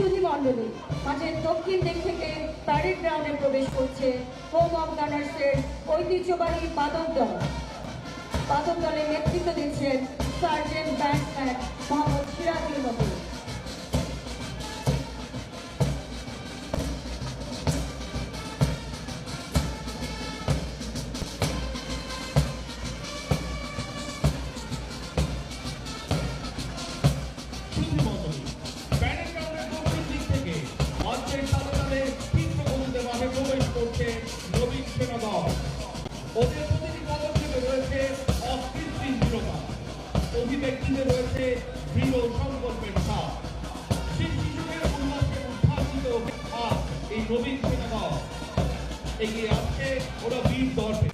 সুধীমণ্ডলী মাঠের দক্ষিণ দিক থেকে প্যারেড গ্রাউন্ডে প্রবেশ করছে হোম অফ গানার্সের ঐতিহ্যবাহী বাদক দল। বাদক দলে নেতৃত্ব দিচ্ছেন সার্জেন্ট ব্যাটসম্যান মোহাম্মদ সিরাজুল নবী। ওদের প্রতিটি পদক্ষেপে রয়েছে অকৃত্রিম দৃঢ়তা, অভিব্যক্তিতে রয়েছে দৃঢ় সংকল্পের ছাপ। শিশুদের উল্লাসে উদ্ভাসিত এই নবীন সেনা দল এগিয়ে আসছে ওরা বীর দর্পে।